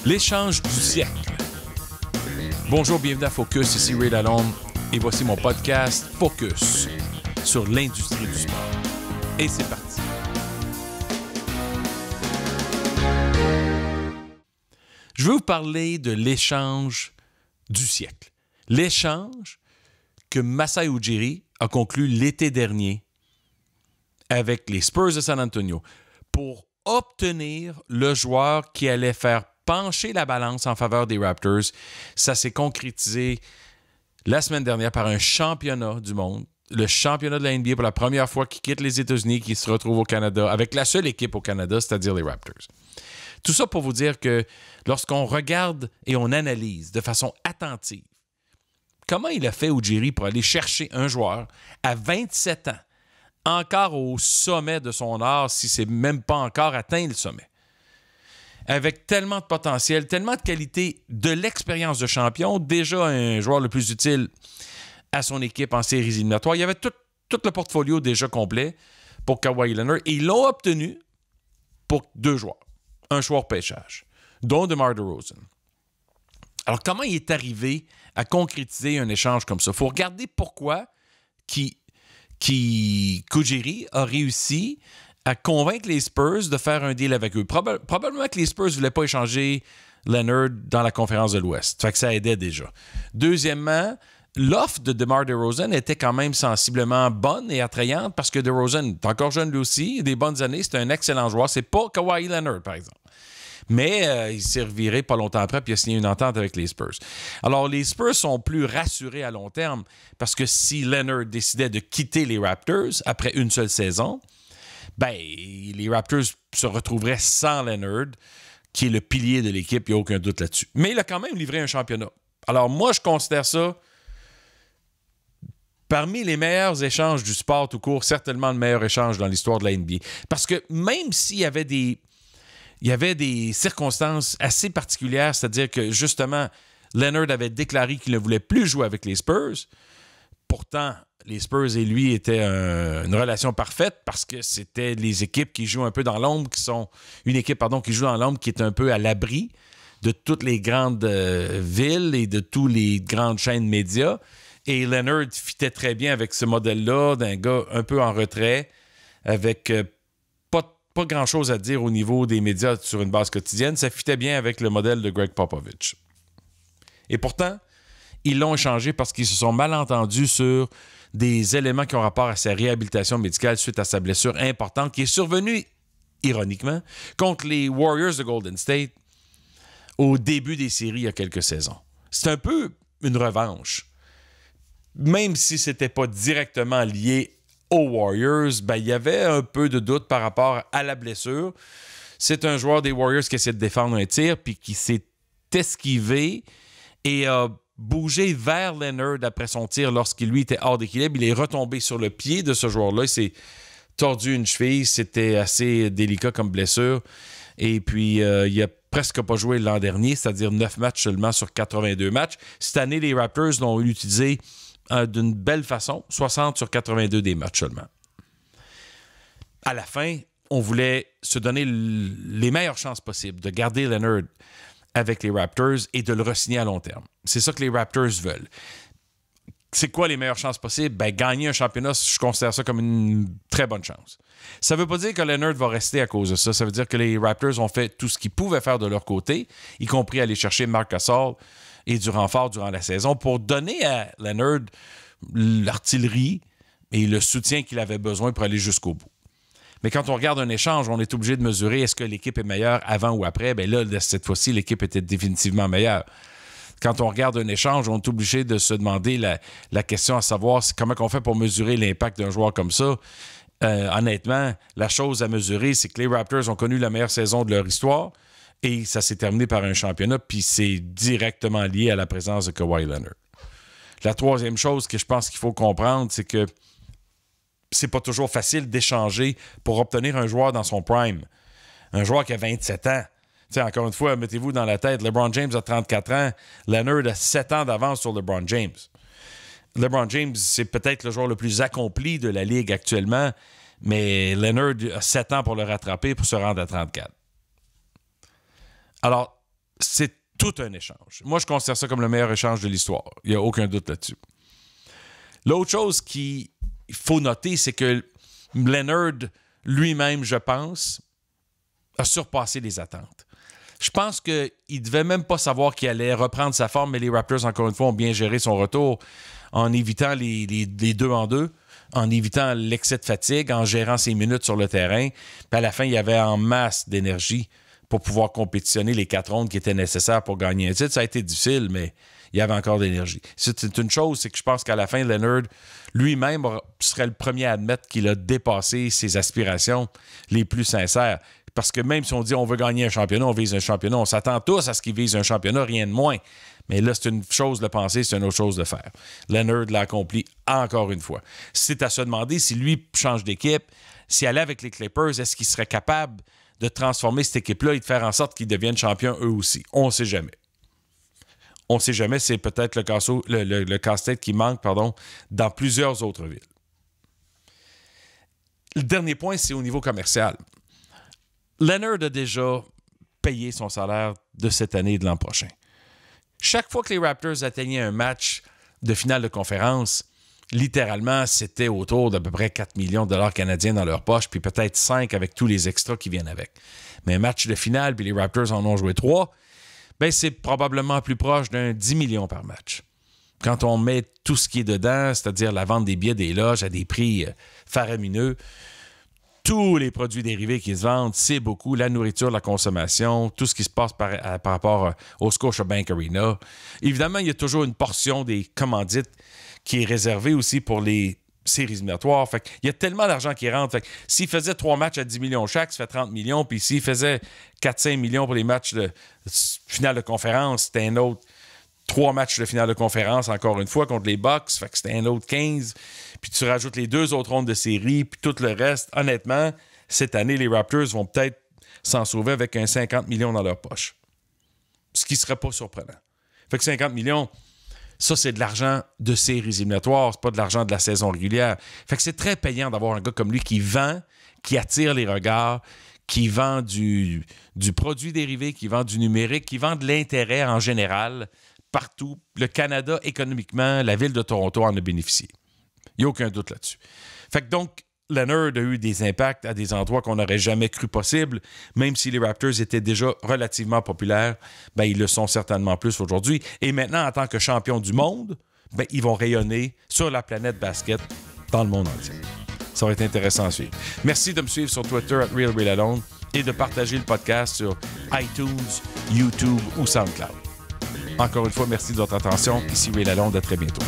L'échange du siècle. Bonjour, bienvenue à Focus, ici Ray Lalonde et voici mon podcast Focus sur l'industrie du sport. Et c'est parti. Je veux vous parler de l'échange du siècle. L'échange que Masai Ujiri a conclu l'été dernier avec les Spurs de San Antonio pour obtenir le joueur qui allait faire pencher la balance en faveur des Raptors. Ça s'est concrétisé la semaine dernière par un championnat du monde, le championnat de la NBA pour la première fois qui quitte les États-Unis, qui se retrouve au Canada, avec la seule équipe au Canada, c'est-à-dire les Raptors. Tout ça pour vous dire que lorsqu'on regarde et on analyse de façon attentive comment il a fait Ujiri pour aller chercher un joueur à 27 ans, encore au sommet de son art, si c'est même pas encore atteint le sommet, avec tellement de potentiel, tellement de qualité, de l'expérience de champion, déjà un joueur le plus utile à son équipe en séries éliminatoires. Il y avait tout le portfolio déjà complet pour Kawhi Leonard et ils l'ont obtenu pour 2 joueurs. Un choix pêchage, dont DeMar DeRozan. Alors, comment il est arrivé à concrétiser un échange comme ça? Il faut regarder pourquoi Ujiri a réussi à convaincre les Spurs de faire un deal avec eux. Probablement que les Spurs ne voulaient pas échanger Leonard dans la conférence de l'Ouest. Fait que ça aidait déjà. Deuxièmement, l'offre de DeMar DeRozan était quand même sensiblement bonne et attrayante parce que DeRozan est encore jeune lui aussi, il a des bonnes années, c'est un excellent joueur. C'est pas Kawhi Leonard, par exemple. Mais il s'est reviré pas longtemps après puis il a signé une entente avec les Spurs. Alors, les Spurs sont plus rassurés à long terme parce que si Leonard décidait de quitter les Raptors après une seule saison, ben, les Raptors se retrouveraient sans Leonard, qui est le pilier de l'équipe, il n'y a aucun doute là-dessus. Mais il a quand même livré un championnat. Alors, moi, je considère ça parmi les meilleurs échanges du sport tout court, certainement le meilleur échange dans l'histoire de la NBA. Parce que même s'il y avait des circonstances assez particulières, c'est-à-dire que, justement, Leonard avait déclaré qu'il ne voulait plus jouer avec les Spurs. Pourtant, les Spurs et lui étaient une relation parfaite parce que c'était les équipes qui jouent un peu dans l'ombre, une équipe qui joue dans l'ombre, qui est un peu à l'abri de toutes les grandes villes et de toutes les grandes chaînes médias. Et Leonard fitait très bien avec ce modèle-là d'un gars un peu en retrait, avec pas grand-chose à dire au niveau des médias sur une base quotidienne. Ça fitait bien avec le modèle de Greg Popovich. Et pourtant, ils l'ont échangé parce qu'ils se sont mal entendus sur des éléments qui ont rapport à sa réhabilitation médicale suite à sa blessure importante qui est survenue, ironiquement, contre les Warriors de Golden State au début des séries il y a quelques saisons. C'est un peu une revanche. Même si ce n'était pas directement lié aux Warriors, ben, il y avait un peu de doute par rapport à la blessure. C'est un joueur des Warriors qui essaie de défendre un tir puis qui s'est esquivé et a bougé vers Leonard après son tir lorsqu'il lui était hors d'équilibre. Il est retombé sur le pied de ce joueur-là. Il s'est tordu une cheville. C'était assez délicat comme blessure. Et puis, il a presque pas joué l'an dernier, c'est-à-dire 9 matchs seulement sur 82 matchs. Cette année, les Raptors l'ont utilisé d'une belle façon, 60 sur 82 des matchs seulement. À la fin, on voulait se donner les meilleures chances possibles de garder Leonard avec les Raptors et de le re-signer à long terme. C'est ça que les Raptors veulent. C'est quoi les meilleures chances possibles? Ben, gagner un championnat, je considère ça comme une très bonne chance. Ça ne veut pas dire que Leonard va rester à cause de ça. Ça veut dire que les Raptors ont fait tout ce qu'ils pouvaient faire de leur côté, y compris aller chercher Marc Gasol et du renfort durant la saison pour donner à Leonard l'artillerie et le soutien qu'il avait besoin pour aller jusqu'au bout. Mais quand on regarde un échange, on est obligé de mesurer est-ce que l'équipe est meilleure avant ou après. Bien là, cette fois-ci, l'équipe était définitivement meilleure. Quand on regarde un échange, on est obligé de se demander la question à savoir comment on fait pour mesurer l'impact d'un joueur comme ça. Honnêtement, la chose à mesurer, c'est que les Raptors ont connu la meilleure saison de leur histoire et ça s'est terminé par un championnat, puis c'est directement lié à la présence de Kawhi Leonard. La troisième chose que je pense qu'il faut comprendre, c'est que c'est pas toujours facile d'échanger pour obtenir un joueur dans son prime. Un joueur qui a 27 ans. T'sais, encore une fois, mettez-vous dans la tête, LeBron James a 34 ans, Leonard a 7 ans d'avance sur LeBron James. LeBron James, c'est peut-être le joueur le plus accompli de la Ligue actuellement, mais Leonard a 7 ans pour le rattraper pour se rendre à 34. Alors, c'est tout un échange. Moi, je considère ça comme le meilleur échange de l'histoire. Il n'y a aucun doute là-dessus. L'autre chose qu'il faut noter, c'est que Leonard, lui-même, je pense, a surpassé les attentes. Je pense qu'il ne devait même pas savoir qu'il allait reprendre sa forme, mais les Raptors, encore une fois, ont bien géré son retour en évitant les 2-en-2, en évitant l'excès de fatigue, en gérant ses minutes sur le terrain. Puis à la fin, il y avait en masse d'énergie pour pouvoir compétitionner les 4 rondes qui étaient nécessaires pour gagner un titre. Ça a été difficile, mais il y avait encore d'énergie. C'est une chose, c'est que je pense qu'à la fin, Leonard lui-même serait le premier à admettre qu'il a dépassé ses aspirations les plus sincères. Parce que même si on dit on veut gagner un championnat, on vise un championnat, on s'attend tous à ce qu'il vise un championnat, rien de moins. Mais là, c'est une chose de penser, c'est une autre chose de faire. Leonard l'a accompli encore une fois. C'est à se demander si lui change d'équipe, s'il allait avec les Clippers, est-ce qu'il serait capable de transformer cette équipe-là et de faire en sorte qu'ils deviennent champions eux aussi? On ne sait jamais. On ne sait jamais, c'est peut-être le casse-tête qui manque dans plusieurs autres villes. Le dernier point, c'est au niveau commercial. Leonard a déjà payé son salaire de cette année et de l'an prochain. Chaque fois que les Raptors atteignaient un match de finale de conférence, littéralement, c'était autour d'à peu près 4 millions de dollars canadiens dans leur poche, puis peut-être 5 avec tous les extras qui viennent avec. Mais un match de finale, puis les Raptors en ont joué 3, ben c'est probablement plus proche d'un 10 millions par match. Quand on met tout ce qui est dedans, c'est-à-dire la vente des billets des loges à des prix faramineux, tous les produits dérivés qui se vendent, c'est beaucoup. La nourriture, la consommation, tout ce qui se passe par rapport au Scotiabank Arena. Évidemment, il y a toujours une portion des commandites qui est réservée aussi pour les séries éliminatoires. Fait il y a tellement d'argent qui rentre. Fait s'il faisait 3 matchs à 10 millions chaque, ça fait 30 millions. Puis s'il faisait 4-5 millions pour les matchs de finale de conférence, c'était un autre 3 matchs de finale de conférence, encore une fois, contre les Bucks. Fait que c'était un autre 15. Puis tu rajoutes les 2 autres rondes de série, puis tout le reste. Honnêtement, cette année, les Raptors vont peut-être s'en sauver avec un 50 millions dans leur poche. Ce qui ne serait pas surprenant. Fait que 50 millions, ça, c'est de l'argent de séries éliminatoires, c'est pas de l'argent de la saison régulière. Fait que c'est très payant d'avoir un gars comme lui qui vend, qui attire les regards, qui vend du produit dérivé, qui vend du numérique, qui vend de l'intérêt en général partout. Le Canada, économiquement, la ville de Toronto en a bénéficié. Il n'y a aucun doute là-dessus. Fait que donc, Leonard a eu des impacts à des endroits qu'on n'aurait jamais cru possible. Même si les Raptors étaient déjà relativement populaires, ben, ils le sont certainement plus aujourd'hui. Et maintenant, en tant que champion du monde, ben, ils vont rayonner sur la planète basket dans le monde entier. Ça va être intéressant à suivre. Merci de me suivre sur Twitter @RealRealAlone et de partager le podcast sur iTunes, YouTube ou SoundCloud. Encore une fois, merci de votre attention. Ici Real Alone, à très bientôt.